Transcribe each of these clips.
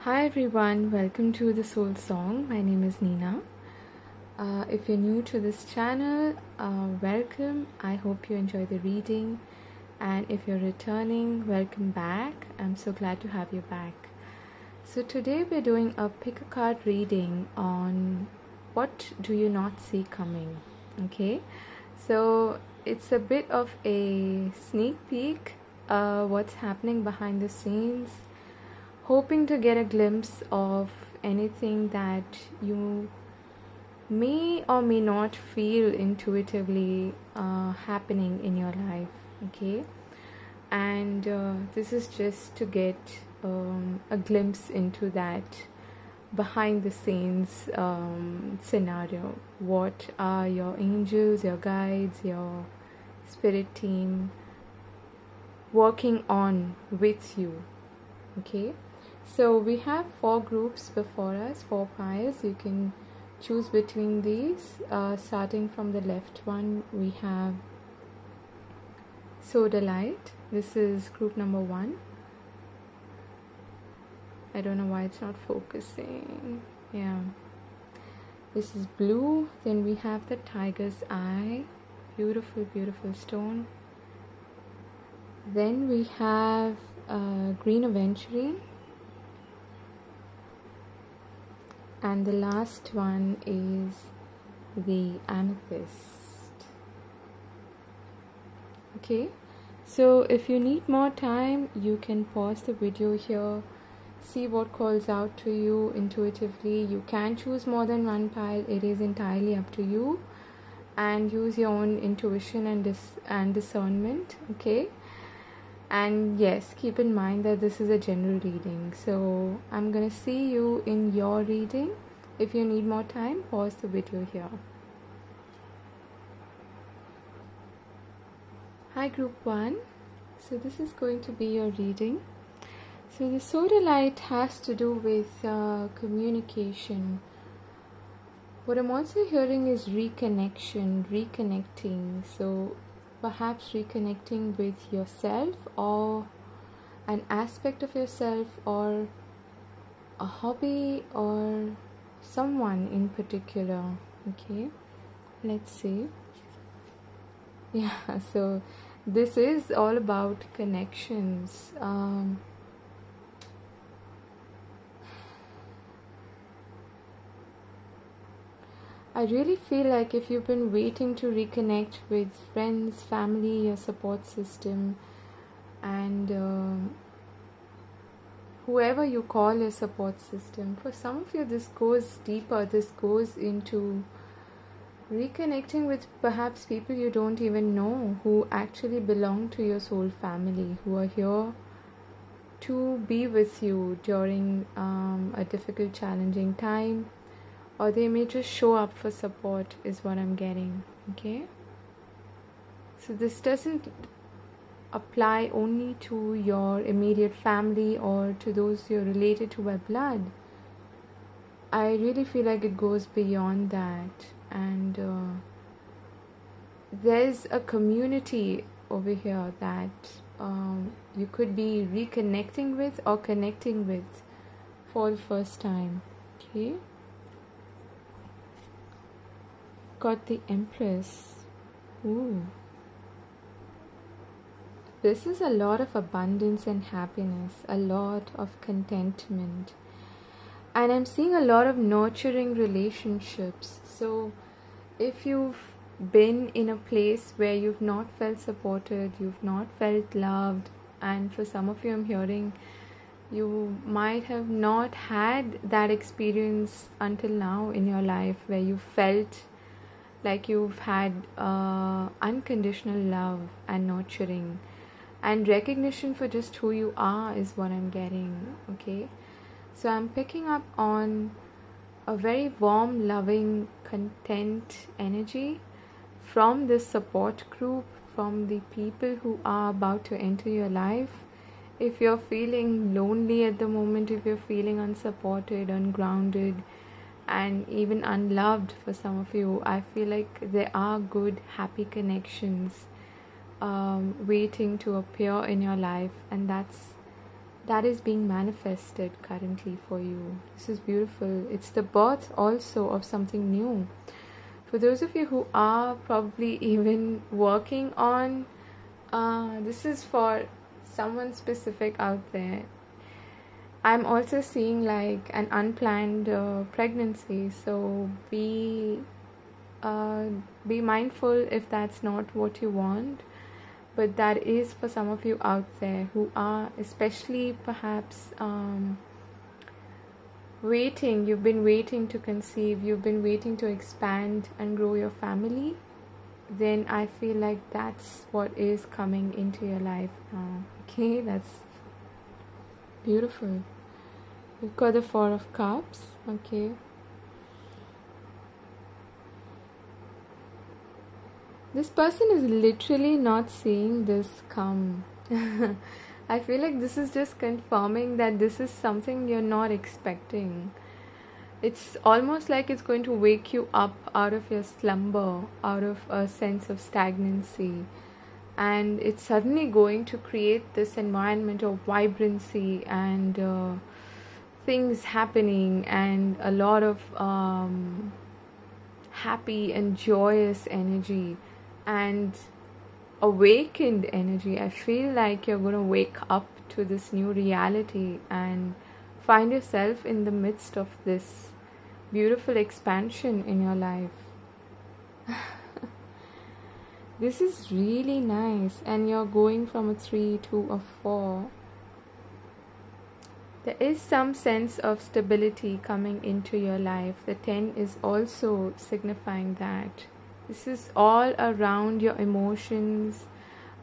Hi everyone, welcome to the Soul Song. My name is Nina. If you're new to this channel, welcome. I hope you enjoy the reading. And if you're returning, welcome back. I'm so glad to have you back. So today we're doing a pick a card reading on what do you not see coming. Okay, so it's a bit of a sneak peek what's happening behind the scenes, hoping to get a glimpse of anything that you may or may not feel intuitively happening in your life. Okay, and this is just to get a glimpse into that behind the scenes scenario. What are your angels, your guides, your spirit team working on with you? Okay, so we have 4 groups before us, 4 piles. You can choose between these. Starting from the left one, we have Soda Light. This is group number 1. I don't know why it's not focusing. Yeah. This is blue. Then we have the Tiger's Eye. Beautiful, beautiful stone. Then we have Green Aventurine. And the last one is the Amethyst. Okay, so if you need more time, you can pause the video here, see what calls out to you intuitively. You can choose more than one pile, it is entirely up to you, and use your own intuition and discernment. Okay, and yes, keep in mind that this is a general reading, so I'm gonna see you in your reading. If you need more time, pause the video here. Hi group 1, so this is going to be your reading. So the Soda Light has to do with communication. What I'm also hearing is reconnection, reconnecting. So perhaps reconnecting with yourself, or an aspect of yourself, or a hobby, or someone in particular. Okay, let's see. Yeah, so this is all about connections. I really feel like if you've been waiting to reconnect with friends, family, your support system, and whoever you call your support system, for some of you this goes deeper. This goes into reconnecting with perhaps people you don't even know, who actually belong to your soul family, who are here to be with you during a difficult, challenging time, or they may just show up for support, is what I'm getting. Okay, so this doesn't apply only to your immediate family or to those you're related to by blood. I really feel like it goes beyond that, and there's a community over here that you could be reconnecting with or connecting with for the first time. Okay, got the Empress. Ooh, this is a lot of abundance and happiness, a lot of contentment, and I'm seeing a lot of nurturing relationships. So if you've been in a place where you've not felt supported, you've not felt loved, and for some of you I'm hearing you might have not had that experience until now in your life, where you felt like you've had unconditional love and nurturing and recognition for just who you are, is what I'm getting. Okay, so I'm picking up on a very warm, loving, content energy from this support group, from the people who are about to enter your life. If you're feeling lonely at the moment, if you're feeling unsupported, ungrounded, and even unloved for some of you, I feel like there are good, happy connections waiting to appear in your life, and that's that is being manifested currently for you. This is beautiful. It's the birth also of something new. For those of you who are probably even working on, this is for someone specific out there. I'm also seeing like an unplanned pregnancy, so be mindful if that's not what you want. But that is for some of you out there who are especially perhaps waiting. You've been waiting to conceive, you've been waiting to expand and grow your family. Then I feel like that's what is coming into your life now. Okay, that's beautiful. We've got the Four of Cups. Okay, this person is literally not seeing this come. I feel like this is just confirming that this is something you're not expecting. It's almost like it's going to wake you up out of your slumber, out of a sense of stagnancy. And it's suddenly going to create this environment of vibrancy and things happening and a lot of happy and joyous energy and awakened energy. I feel like you're going to wake up to this new reality and find yourself in the midst of this beautiful expansion in your life. This is really nice, and you're going from a 3 to a 4. There is some sense of stability coming into your life. The 10 is also signifying that. This is all around your emotions,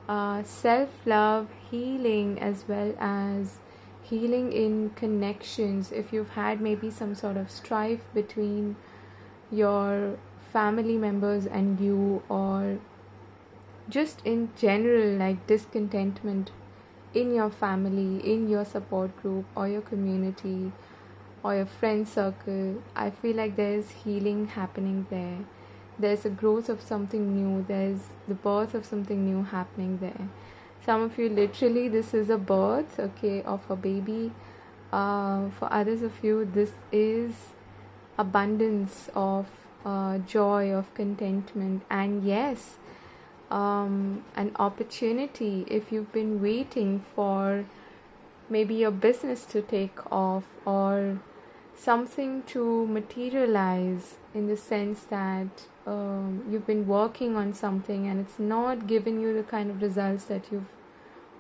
self-love, healing, as well as healing in connections. If you've had maybe some sort of strife between your family members and you, or just in general like discontentment in your family, in your support group or your community or your friend circle, I feel like there's healing happening there. There's a growth of something new. There's the birth of something new happening there. Some of you, literally, this is a birth, okay, of a baby. For others of you, this is abundance of joy, of contentment, and yes, an opportunity. If you've been waiting for maybe your business to take off or something to materialize, in the sense that you've been working on something and it's not giving you the kind of results that you've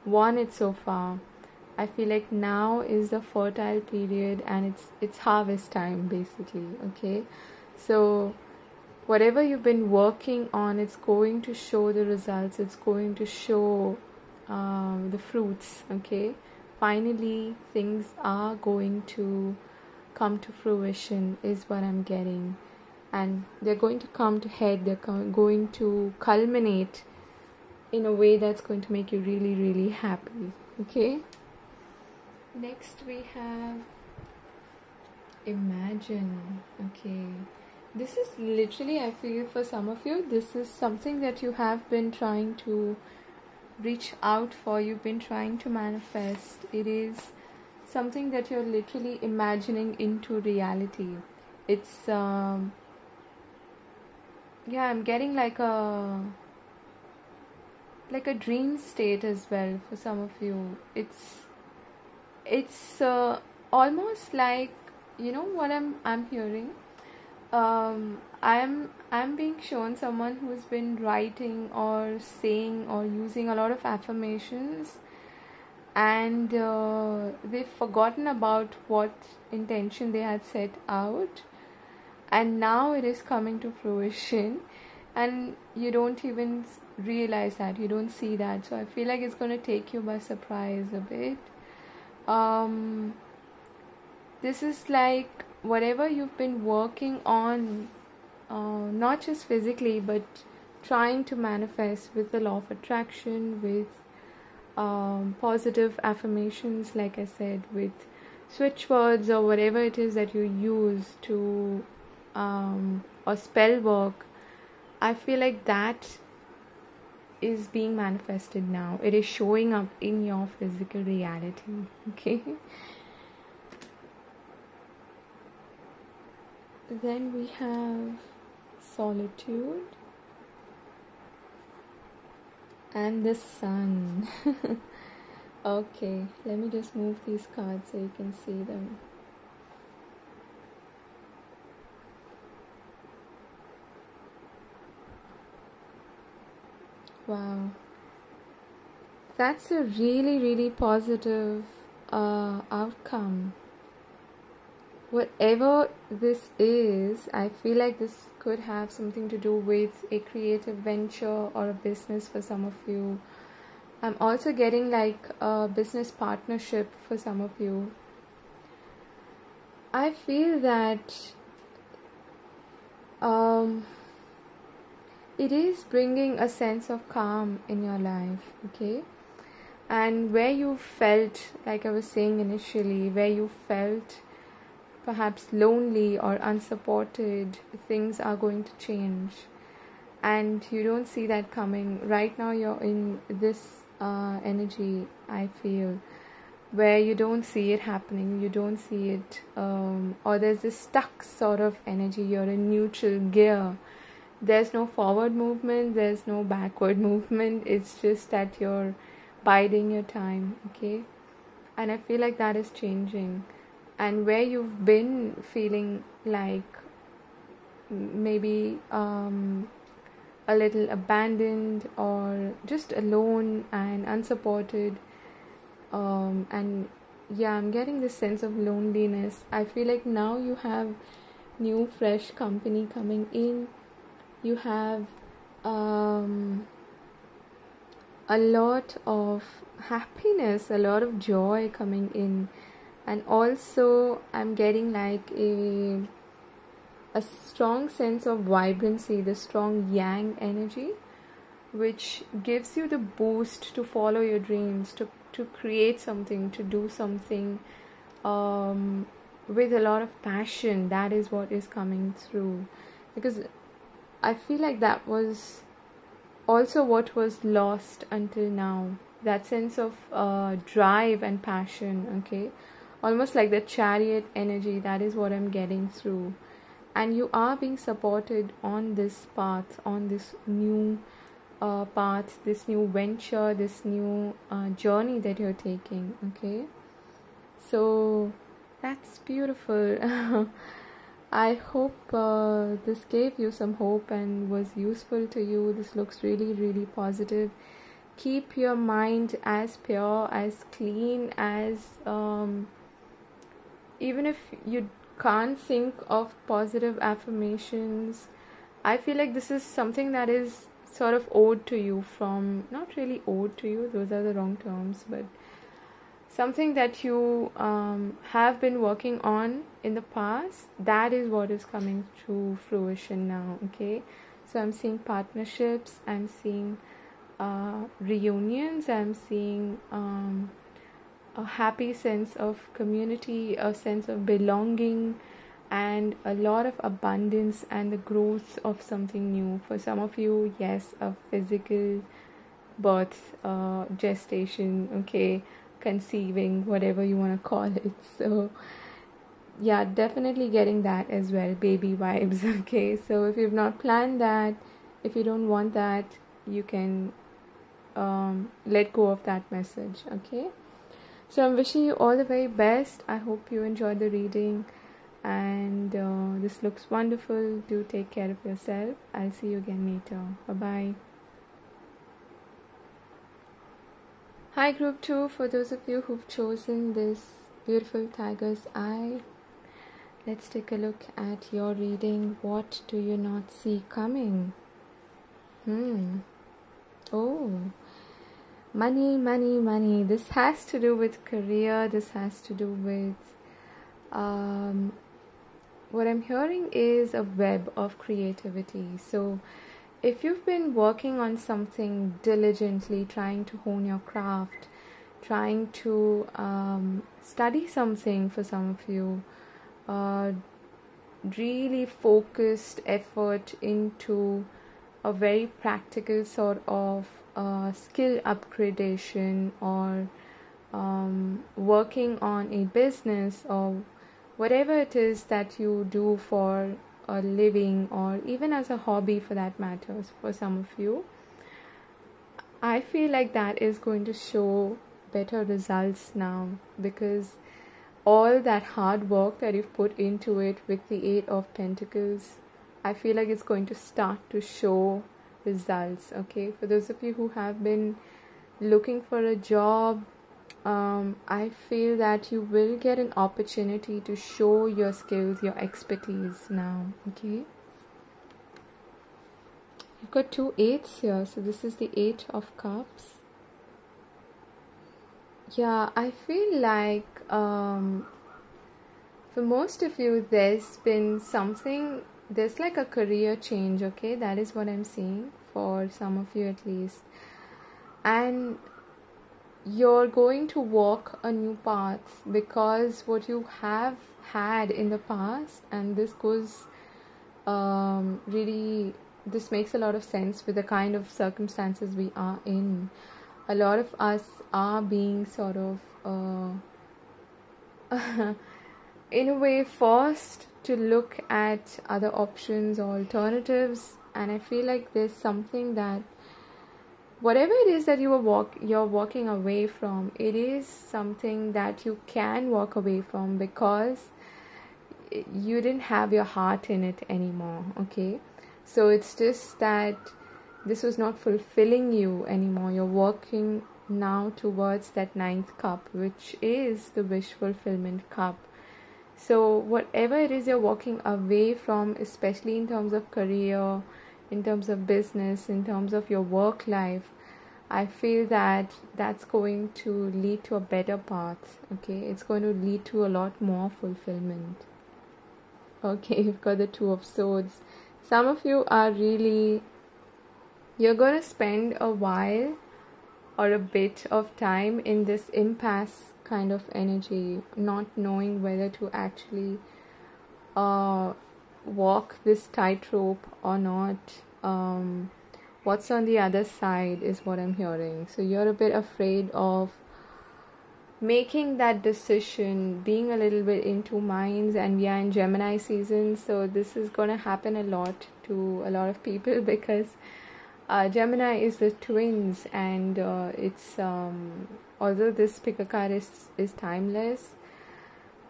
wanted so far, I feel like now is the fertile period and it's harvest time basically. Okay, so whatever you've been working on, it's going to show the results, it's going to show the fruits. Okay, finally things are going to come to fruition is what I'm getting, and they're going to come to head, they're going to culminate in a way that's going to make you really, really happy. Okay, next we have Imagine. Okay, this is literally, I feel for some of you, this is something that you have been trying to reach out for, you've been trying to manifest. It is something that you're literally imagining into reality. It's I'm getting like a dream state as well for some of you. It's almost like, you know what I'm hearing. I'm being shown someone who's been writing or saying or using a lot of affirmations, and they've forgotten about what intention they had set out, and now it is coming to fruition and you don't even realize that, you don't see that. So I feel like it's going to take you by surprise a bit. This is like whatever you've been working on, not just physically but trying to manifest with the law of attraction, with positive affirmations, like I said, with switch words or whatever it is that you use to or spell work. I feel like that is being manifested now. It is showing up in your physical reality. Okay. Then we have solitude and the sun. Okay, let me just move these cards so you can see them. Wow, that's a really, really positive outcome. Whatever this is, I feel like this could have something to do with a creative venture or a business for some of you. I'm also getting like a business partnership for some of you. I feel that it is bringing a sense of calm in your life, okay? And where you felt, like I was saying initially, where you felt perhaps lonely or unsupported, things are going to change. And you don't see that coming. Right now you're in this energy, I feel, where you don't see it happening, you don't see it, or there's this stuck sort of energy. You're in neutral gear. There's no forward movement, there's no backward movement. It's just that you're biding your time, okay? And I feel like that is changing. And where you've been feeling like maybe a little abandoned or just alone and unsupported, and yeah, I'm getting this sense of loneliness. I feel like now you have new fresh company coming in. You have a lot of happiness, a lot of joy coming in. And also I'm getting like a strong sense of vibrancy, the strong yang energy, which gives you the boost to follow your dreams, to create something, to do something with a lot of passion. That is what is coming through, because I feel like that was also what was lost until now, that sense of drive and passion, okay? Almost like the chariot energy. That is what I'm getting through. And you are being supported on this path, on this new path, this new venture, this new journey that you're taking, okay? So that's beautiful. I hope this gave you some hope and was useful to you. This looks really, really positive. Keep your mind as pure, as clean, as even if you can't think of positive affirmations, I feel like this is something that is sort of owed to you from, not really owed to you, those are the wrong terms, but something that you have been working on in the past. That is what is coming to fruition now, okay? So I'm seeing partnerships, I'm seeing reunions, I'm seeing a happy sense of community, a sense of belonging, and a lot of abundance and the growth of something new. For some of you, yes, a physical birth, gestation, okay, conceiving, whatever you want to call it. So yeah, definitely getting that as well, baby vibes, okay? So if you've not planned that, if you don't want that, you can let go of that message, okay? So I'm wishing you all the very best. I hope you enjoyed the reading, and this looks wonderful. Do take care of yourself. I'll see you again later. Bye-bye. Hi group 2, for those of you who've chosen this beautiful tiger's eye, let's take a look at your reading. What do you not see coming? Oh, money, money, money. This has to do with career. This has to do with what I'm hearing is a web of creativity. So if you've been working on something diligently, trying to hone your craft, trying to study something, for some of you, really focused effort into a very practical sort of skill upgradation, or working on a business, or whatever it is that you do for a living, or even as a hobby for that matters for some of you, I feel like that is going to show better results now, because all that hard work that you've put into it with the Eight of Pentacles, I feel like it's going to start to show results. Okay, for those of you who have been looking for a job, I feel that you will get an opportunity to show your skills, your expertise now. Okay, you've got two eights here, so this is the Eight of Cups. Yeah, I feel like for most of you there's been something, there's like a career change. Okay, that is what I'm seeing for some of you at least, and you're going to walk a new path, because what you have had in the past, and this goes really, this makes a lot of sense with the kind of circumstances we are in. A lot of us are being sort of in a way forced to look at other options or alternatives, and I feel like there's something that whatever it is that you're walking away from, it is something that you can walk away from because you didn't have your heart in it anymore. Okay, so it's just that this was not fulfilling you anymore. You're walking now towards that ninth cup, which is the wish fulfillment cup. So whatever it is you're walking away from, especially in terms of career, in terms of business, in terms of your work life, I feel that that's going to lead to a better path. Okay, it's going to lead to a lot more fulfillment. Okay, you've got the Two of Swords. Some of you are really, you're going to spend a while or a bit of time in this impasse kind of energy, not knowing whether to actually walk this tightrope or not. What's on the other side is what I'm hearing. So you're a bit afraid of making that decision, being a little bit in two minds, and we are in Gemini season, so this is going to happen a lot to a lot of people because Gemini is the twins, and it's although this pick a card is timeless,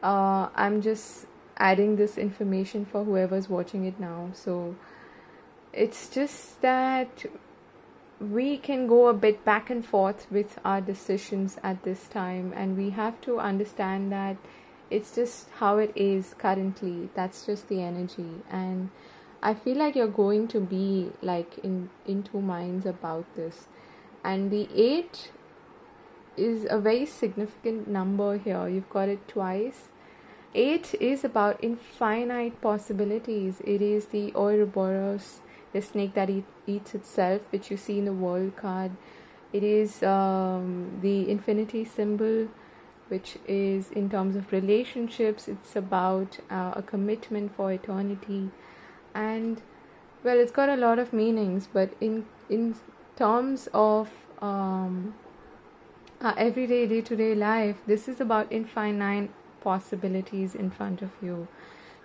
I'm just adding this information for whoever's watching it now. So it's just that we can go a bit back and forth with our decisions at this time, and we have to understand that it's just how it is currently. That's just the energy, and I feel like you're going to be like in two minds about this. And the 8 is a very significant number here. You've got it twice. 8 is about infinite possibilities. It is the Ouroboros, the snake that eats itself, which you see in the World card. It is the infinity symbol, which is in terms of relationships. It's about a commitment for eternity. And well, it's got a lot of meanings, but in terms of our everyday day-to-day life, this is about infinite possibilities in front of you.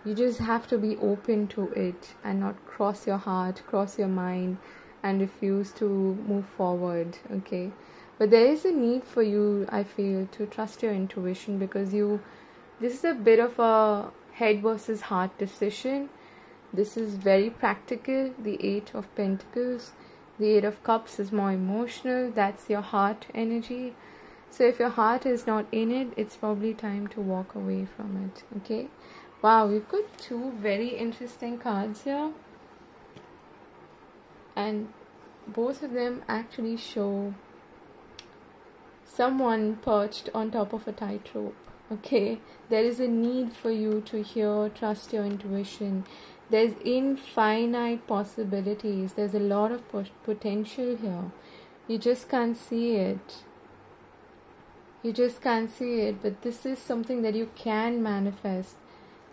You just have to be open to it and not cross your heart, cross your mind, and refuse to move forward. Okay, but there is a need for you, I feel, to trust your intuition, because this is a bit of a head versus heart decision. This is very practical. The 8 of Pentacles, the 8 of Cups is more emotional. That's your heart energy. So if your heart is not in it, it's probably time to walk away from it. Okay. Wow, we've got two very interesting cards here. And both of them actually show someone perched on top of a tightrope. Okay. There is a need for you to hear, trust your intuition. There's infinite possibilities. There's a lot of potential here. You just can't see it. You just can't see it. But this is something that you can manifest.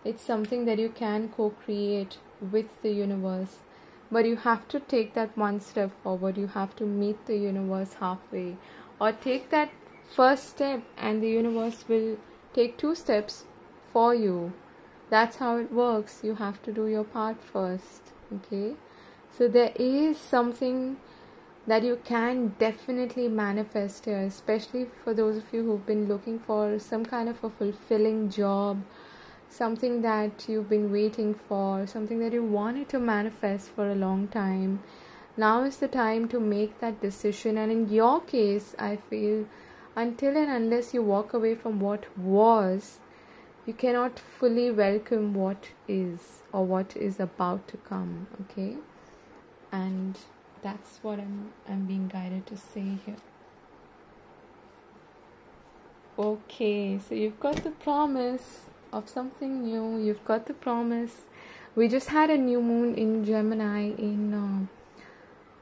It's something that you can co-create with the universe. but you have to take that one step forward. You have to meet the universe halfway, or take that first step and the universe will take 2 steps for you. That's how it works. You have to do your part first. Okay, so there is something that you can definitely manifest here, especially for those of you who've been looking for some kind of a fulfilling job, something that you've been waiting for, something that you wanted to manifest for a long time. Now is the time to make that decision. And in your case, I feel until and unless you walk away from what was, you cannot fully welcome what is or what is about to come. Okay, and that's what I'm being guided to say here. Okay, so you've got the promise of something new. You've got the promise. We just had a new moon in Gemini in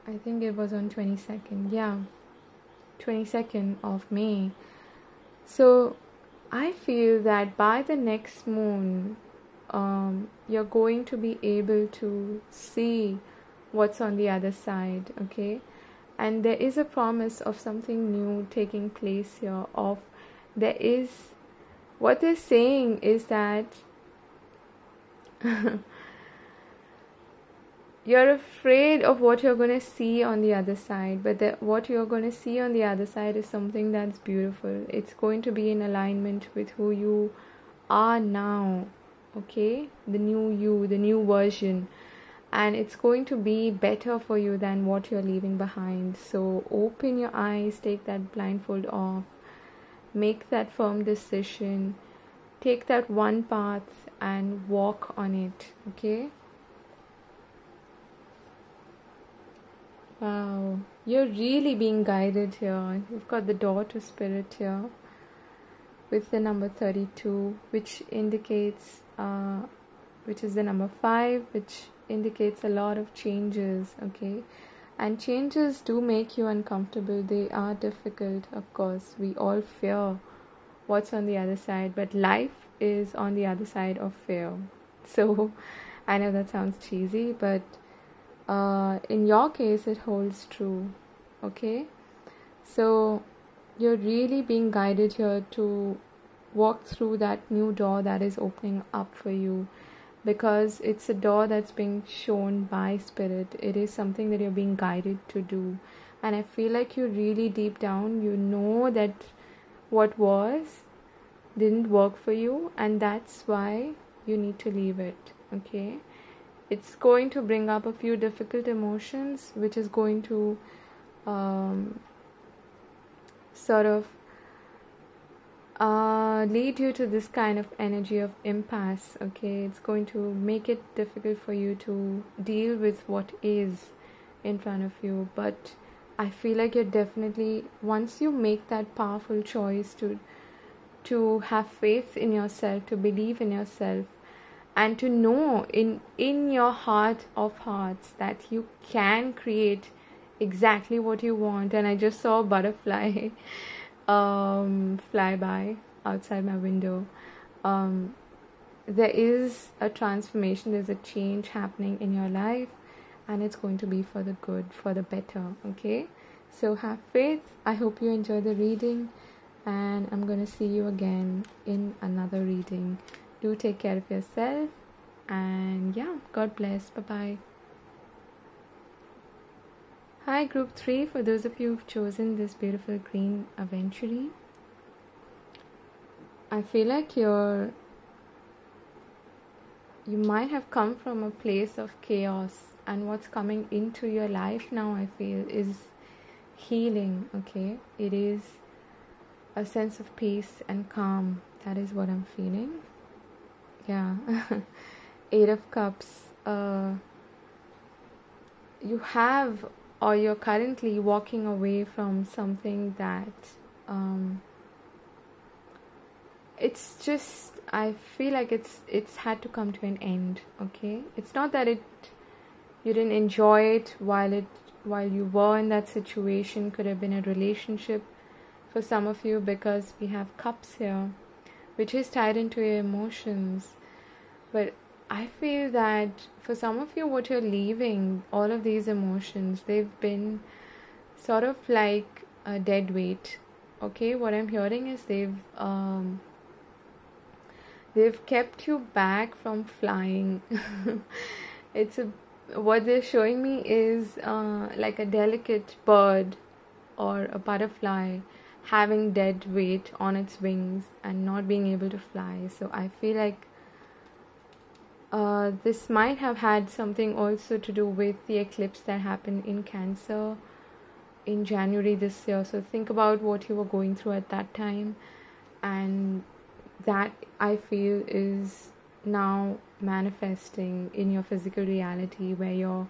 I think it was on 22nd. Yeah, 22nd of May. So I feel that by the next moon, you're going to be able to see what's on the other side. Okay, and there is a promise of something new taking place here. What they're saying is that you're afraid of what you're going to see on the other side, but what you're going to see on the other side is something that's beautiful. It's going to be in alignment with who you are now. Okay, the new you, the new version, and it's going to be better for you than what you're leaving behind. So open your eyes, take that blindfold off, make that firm decision, take that one path and walk on it. Okay, wow, you're really being guided here. You've got the door to spirit here with the number 32, which indicates which is the number 5, which indicates a lot of changes. Okay, and changes do make you uncomfortable. They are difficult, of course. We all fear what's on the other side, but life is on the other side of fear. So I know that sounds cheesy, but in your case it holds true. Okay, so you're really being guided here to walk through that new door that is opening up for you, because it's a door that's being shown by spirit. It is something that you're being guided to do, and I feel like you really deep down you know that what was didn't work for you, and that's why you need to leave it. Okay, it's going to bring up a few difficult emotions, which is going to sort of lead you to this kind of energy of impasse. Okay, it's going to make it difficult for you to deal with what is in front of you, but I feel like you're definitely, once you make that powerful choice to have faith in yourself, to believe in yourself, and to know in your heart of hearts that you can create exactly what you want. And I just saw a butterfly fly by outside my window. There is a transformation, there's a change happening in your life, and it's going to be for the good, for the better. Okay, so have faith. I hope you enjoy the reading, and I'm going to see you again in another reading. Do take care of yourself, and yeah, God bless. Bye bye. Hi group 3, for those of you who've chosen this beautiful green aventurine, I feel like you might have come from a place of chaos, and what's coming into your life now, I feel, is healing. Okay, it is a sense of peace and calm. That is what I'm feeling. Yeah. 8 of Cups. You have, or you're currently walking away from something that it's just, I feel like it's had to come to an end. Okay, it's not that you didn't enjoy it while you were in that situation. Could have been a relationship for some of you, because we have cups here, which is tied into your emotions. But I feel that for some of you, what you're leaving, all of these emotions, they've been sort of like a dead weight. Okay, what I'm hearing is they've kept you back from flying. It's a what they're showing me is like a delicate bird or a butterfly having dead weight on its wings and not being able to fly. So I feel like this might have had something also to do with the eclipse that happened in Cancer in January this year. So think about what you were going through at that time, and that I feel is now manifesting in your physical reality, where you're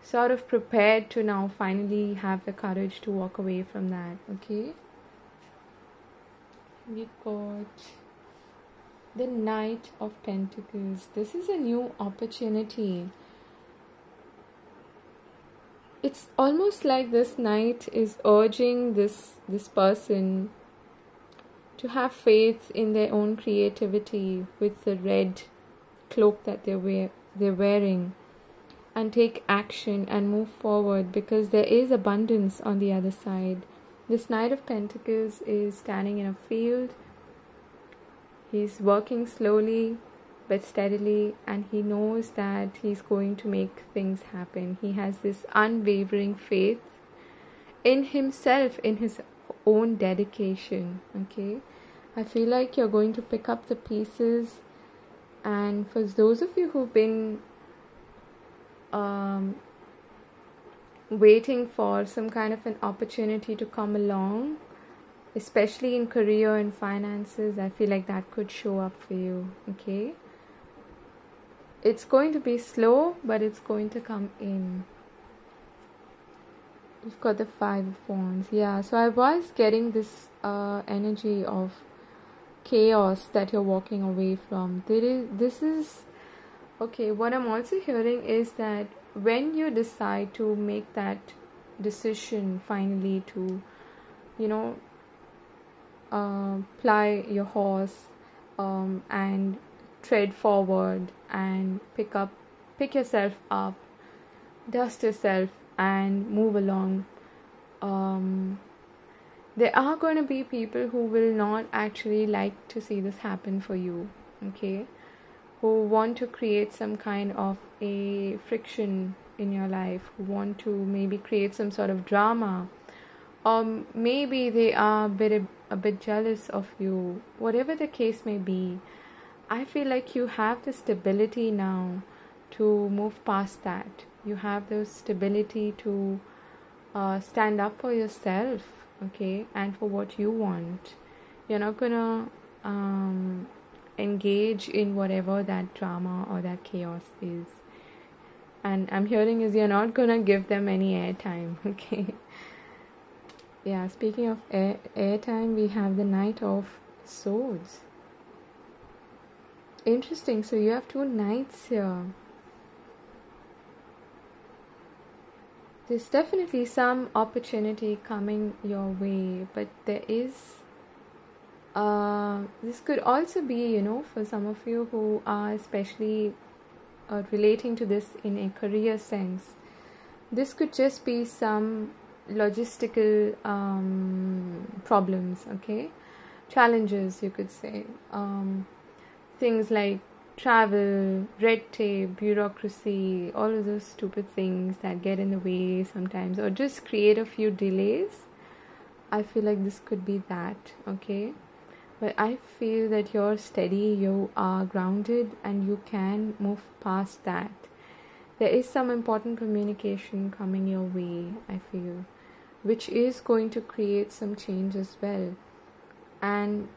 sort of prepared to now finally have the courage to walk away from that. Okay, we got the Knight of Pentacles. This is a new opportunity. It's almost like this knight is urging this person to have faith in their own creativity with the red cloak that they're wearing, and take action and move forward, because there is abundance on the other side. This Knight of Pentacles is standing in a field. He's working slowly but steadily, and he knows that he's going to make things happen. He has this unwavering faith in himself, in his own dedication. Okay, I feel like you're going to pick up the pieces, and for those of you who've been waiting for some kind of an opportunity to come along, especially in career and finances, I feel like that could show up for you. Okay, it's going to be slow, but it's going to come in. We've got the Five of Wands. Yeah, so I was getting this energy of chaos that you're walking away from. This is okay. What I'm also hearing is that when you decide to make that decision finally to, ply your horse and tread forward and pick yourself up, dust yourself and move along, there are going to be people who will not actually like to see this happen for you. Okay, who want to create some kind of a friction in your life, who want to maybe create some sort of drama, or maybe they are a bit jealous of you. Whatever the case may be, I feel like you have the stability now to move past that. You have the stability to stand up for yourself, okay, and for what you want. You're not gonna engage in whatever that drama or that chaos is. And I'm hearing is you're not gonna give them any airtime, okay. Yeah, speaking of airtime, we have the Knight of Swords. Interesting, so you have two knights here. There's definitely some opportunity coming your way, but there is this could also be, for some of you who are especially relating to this in a career sense, this could just be some logistical problems, okay, challenges, you could say, things like travel, red tape, bureaucracy, all of those stupid things that get in the way sometimes, or just create a few delays. I feel like this could be that, okay. But I feel that you're steady, you are grounded, and you can move past that. There is some important communication coming your way, I feel, which is going to create some change as well. And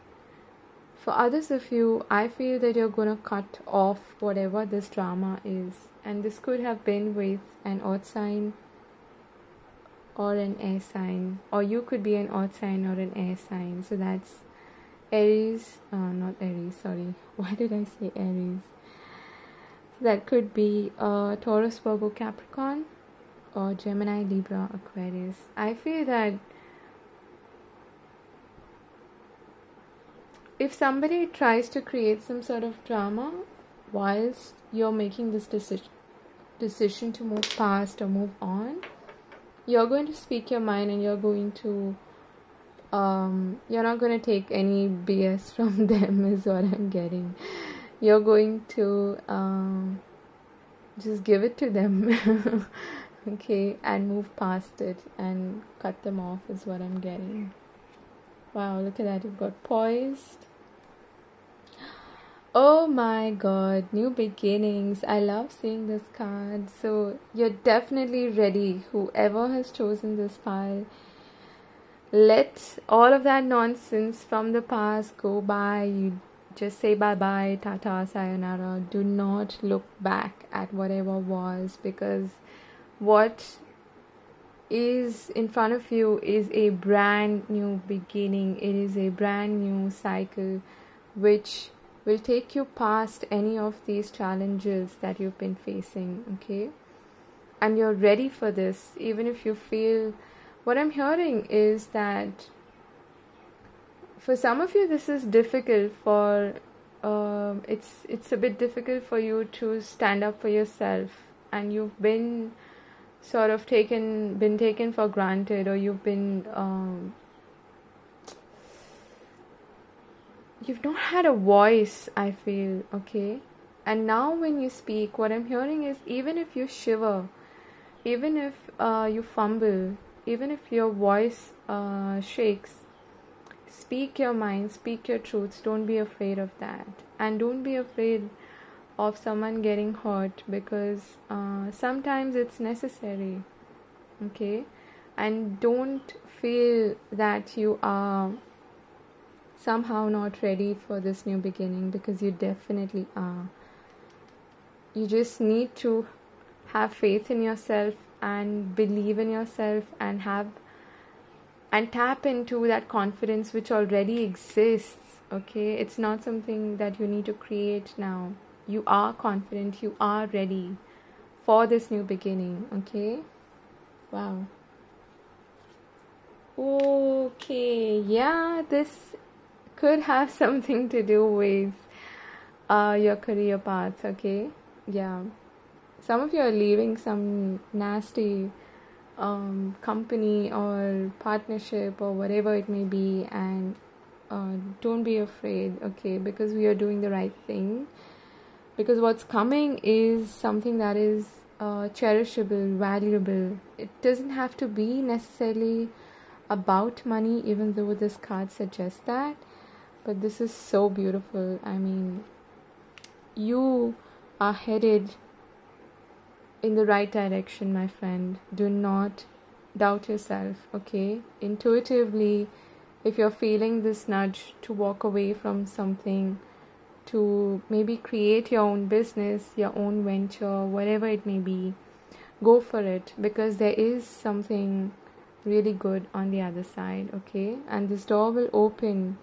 for others of you, I feel that you're going to cut off whatever this drama is. And this could have been with an earth sign or an air sign. Or you could be an earth sign or an air sign. So that's Aries. Not Aries, sorry. Why did I say Aries? That could be Taurus, Virgo, Capricorn, or Gemini, Libra, Aquarius. I feel that if somebody tries to create some sort of drama, whilst you're making this decision to move past or move on, you're going to speak your mind, and you're going to you're not going to take any BS from them, is what I'm getting. You're going to just give it to them. Okay, and move past it and cut them off, is what I'm getting. Wow, look at that. You've got poised. Oh my god, new beginnings. I love seeing this card. So you're definitely ready. Whoever has chosen this pile, let all of that nonsense from the past go by. You just say bye-bye, tata, sayonara. Do not look back at whatever was, because what is in front of you is a brand new beginning. It is a brand new cycle which will take you past any of these challenges that you've been facing, okay? And you're ready for this. Even if you feel, what I'm hearing is that for some of you this is difficult. For it's a bit difficult for you to stand up for yourself, and you've been sort of taken for granted, or you've not had a voice, I feel, okay? And now when you speak, what I'm hearing is, even if you shiver, even if you fumble, even if your voice shakes, speak your mind, speak your truths. Don't be afraid of that. And don't be afraid of someone getting hurt, because sometimes it's necessary, okay? And don't feel that you are somehow not ready for this new beginning, because you definitely are. You just need to have faith in yourself and believe in yourself, and tap into that confidence which already exists, okay? It's not something that you need to create now. You are confident, you are ready for this new beginning, okay? Wow. Okay, yeah, this could have something to do with your career path, okay? Yeah. Some of you are leaving some nasty company or partnership or whatever it may be, and don't be afraid, okay? Because we are doing the right thing. Because what's coming is something that is cherishable, valuable. It doesn't have to be necessarily about money, even though this card suggests that. But this is so beautiful. I mean, you are headed in the right direction, my friend. Do not doubt yourself, okay? Intuitively, if you're feeling this nudge to walk away from something, to maybe create your own business, your own venture, whatever it may be, go for it, because there is something really good on the other side, okay? And this door will open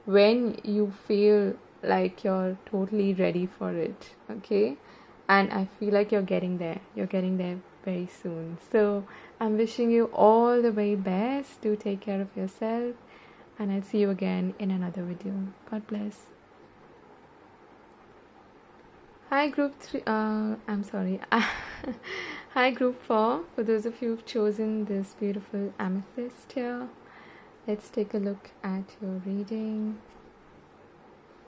when you feel like you're totally ready for it, okay? And I feel like you're getting there very soon. So I'm wishing you all the very best. Do take care of yourself, and I'll see you again in another video. God bless. Hi group 3, I'm sorry. Hi group 4, for those of you who've chosen this beautiful amethyst here, let's take a look at your reading.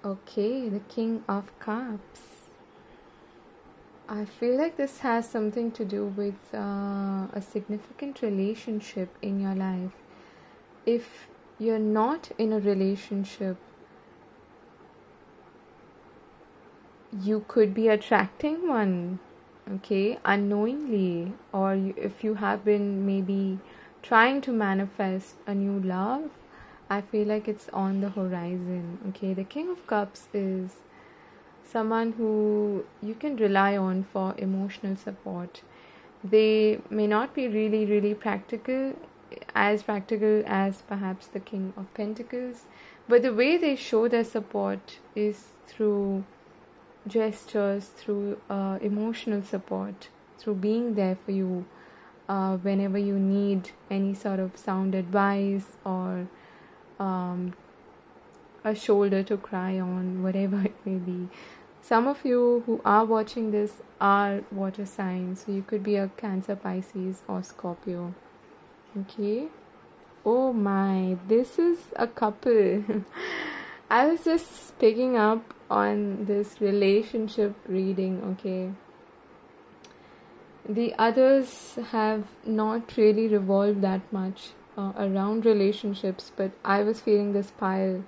Okay, the King of Cups. I feel like this has something to do with a significant relationship in your life. If you're not in a relationship, you could be attracting one, okay, unknowingly. Or if you have been maybe trying to manifest a new love, I feel like it's on the horizon, okay? The King of Cups is someone who you can rely on for emotional support. They may not be really practical as perhaps the King of Pentacles, but the way they show their support is through gestures, through emotional support, through being there for you whenever you need any sort of sound advice, or a shoulder to cry on, whatever it may be. some of you who are watching this are water signs, so you could be a Cancer, Pisces, or Scorpio. Okay. Oh my, this is a couple. I was just picking up on this relationship reading, okay. The others have not really revolved that much around relationships, but I was feeling this pile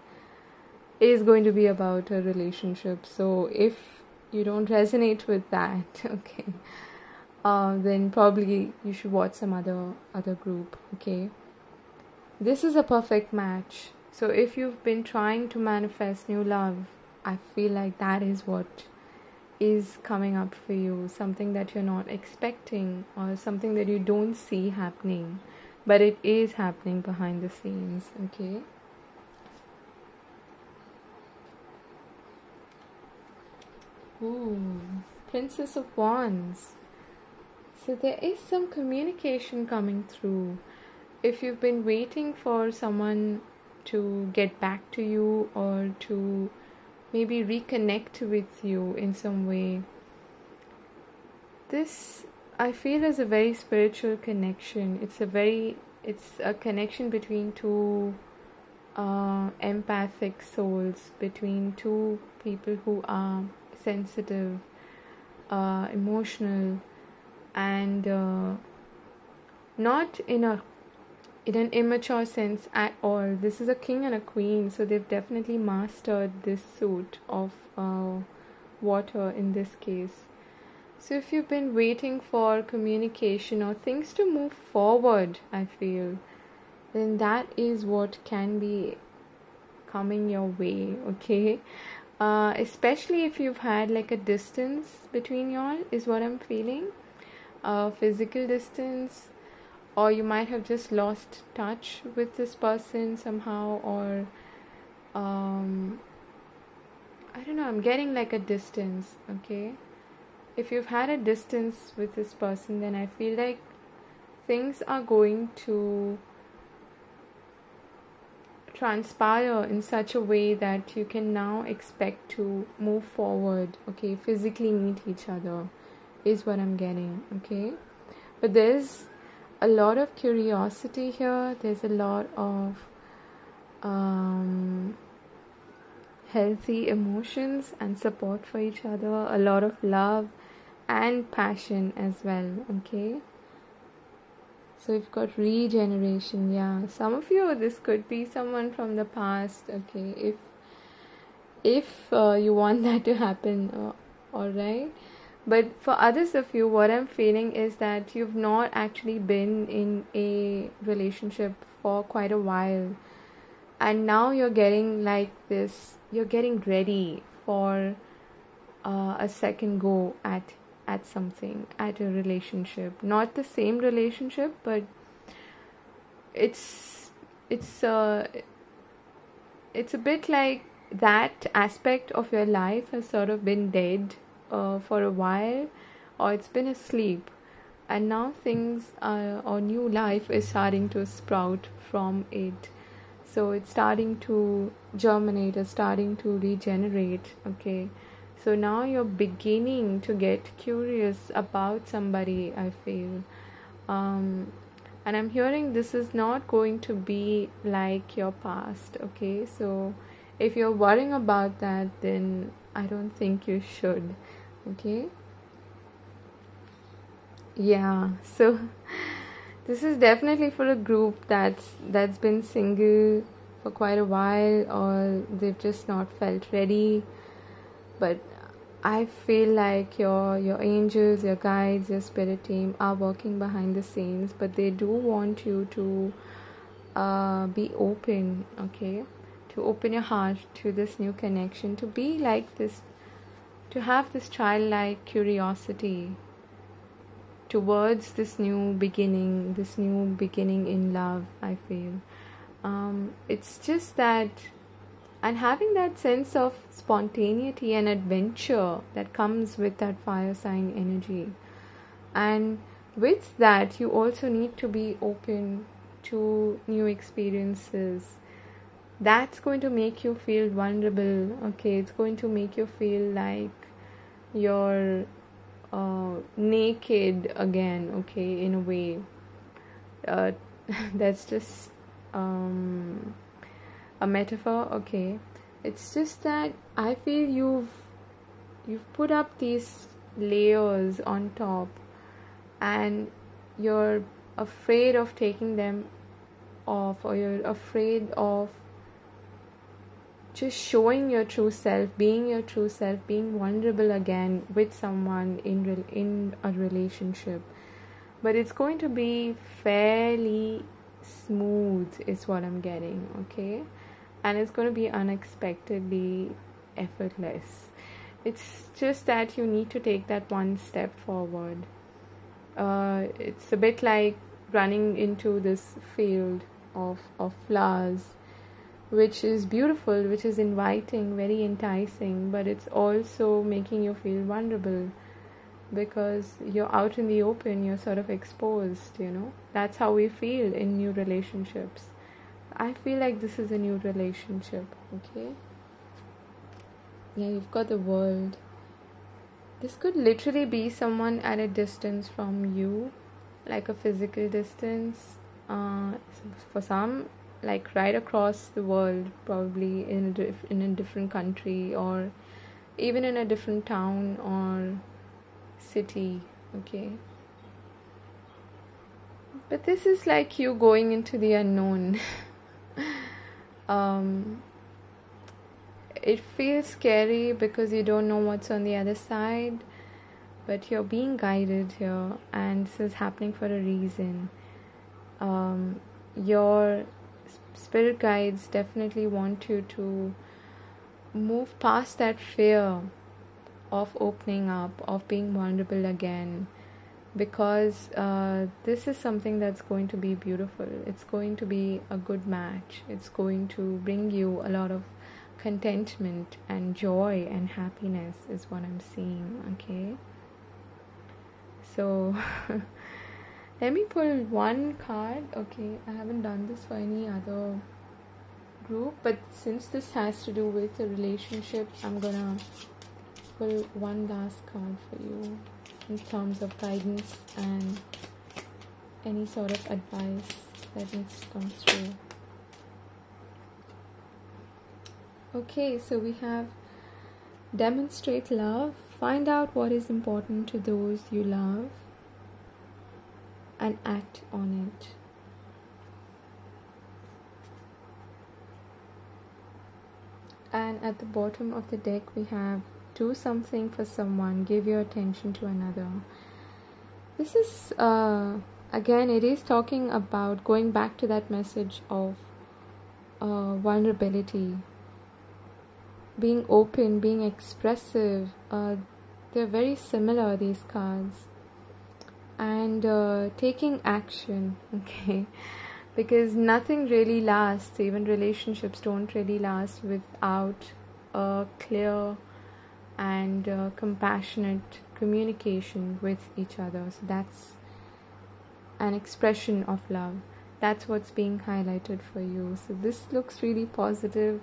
is going to be about a relationship. So if you don't resonate with that, okay, then probably you should watch some other group, okay. This is a perfect match. So if you've been trying to manifest new love, I feel like that is what is coming up for you. Something that you're not expecting, or something that you don't see happening, but it is happening behind the scenes, okay. Ooh, Princess of Wands. So there is some communication coming through. If you've been waiting for someone to get back to you, or to maybe reconnect with you in some way, this I feel is a very spiritual connection. It's a connection between two empathic souls, between two people who are sensitive, emotional, and not in an immature sense at all. This is a king and a queen, so they've definitely mastered this suit of water in this case. So if you've been waiting for communication or things to move forward, I feel, then that is what can be coming your way, okay. Especially if you've had like a distance between y'all, is what I'm feeling. Physical distance, or you might have just lost touch with this person somehow, or I don't know, I'm getting like a distance, okay. If you've had a distance with this person, then I feel like things are going to transpire in such a way that you can now expect to move forward, okay, physically meet each other, is what I'm getting, okay. But there's a lot of curiosity here. There's a lot of healthy emotions and support for each other, a lot of love and passion as well, okay. So you've got regeneration. Yeah, some of you, this could be someone from the past, okay, if you want that to happen, all right. But for others of you, what I'm feeling is that you've not actually been in a relationship for quite a while, and now you're getting like this, you're getting ready for a second go at something, at a relationship. Not the same relationship, but it's a bit like that aspect of your life has sort of been dead for a while, or it's been asleep, and now things or new life is starting to sprout from it. So it's starting to germinate, or starting to regenerate, okay. So now you're beginning to get curious about somebody, I feel, and I'm hearing this is not going to be like your past, okay. So if you're worrying about that, then I don't think you should, okay. Yeah, so this is definitely for a group that's been single for quite a while, or they've just not felt ready. But I feel like your angels, your guides, your spirit team are working behind the scenes, but they do want you to be open, okay, to open your heart to this new connection, to be like this, to have this childlike curiosity towards this new beginning in love, I feel. It's just that, and having that sense of spontaneity and adventure that comes with that fire sign energy. And with that, you also need to be open to new experiences, that's going to make you feel vulnerable. Okay, it's going to make you feel like you're naked again. Okay, in a way, uh, that's just a metaphor. Okay, it's just that I feel you've put up these layers on top, and you're afraid of taking them off, or you're afraid of just showing your true self, being your true self, being vulnerable again with someone in a relationship. But it's going to be fairly smooth is what I'm getting. Okay, and it's going to be unexpectedly effortless. It's just that you need to take that one step forward. It's a bit like running into this field of flowers, which is beautiful, which is inviting, very enticing, but it's also making you feel vulnerable because you're out in the open, you're sort of exposed, That's how we feel in new relationships. I feel like this is a new relationship, okay? Yeah, you've got the world. This could literally be someone at a distance from you, like a physical distance. For some, like right across the world, probably in a different country, or even in a different town or city. Okay, but this is like you going into the unknown. It feels scary because you don't know what's on the other side, but you're being guided here, and this is happening for a reason. Your spirit guides definitely want you to move past that fear of opening up, of being vulnerable again, because this is something that's going to be beautiful. It's going to be a good match. It's going to bring you a lot of contentment and joy and happiness is what I'm seeing. Okay, so let me pull one card. Okay, I haven't done this for any other group, but since this has to do with a relationship, I'm gonna pull one last card for you in terms of guidance and any sort of advice that needs to come through. Okay, so we have demonstrate love, find out what is important to those you love, and act on it. And at the bottom of the deck we have do something for someone, give your attention to another. This is again, it is talking about going back to that message of vulnerability, being open, being expressive. They're very similar, these cards. And taking action, okay, because nothing really lasts. Even relationships don't really last without a clear and compassionate communication with each other. So that's an expression of love. That's what's being highlighted for you. So this looks really positive.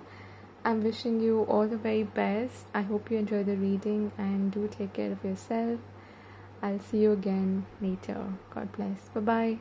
I'm wishing you all the very best. I hope you enjoy the reading, and do take care of yourself. I'll see you again later. God bless. Bye-bye.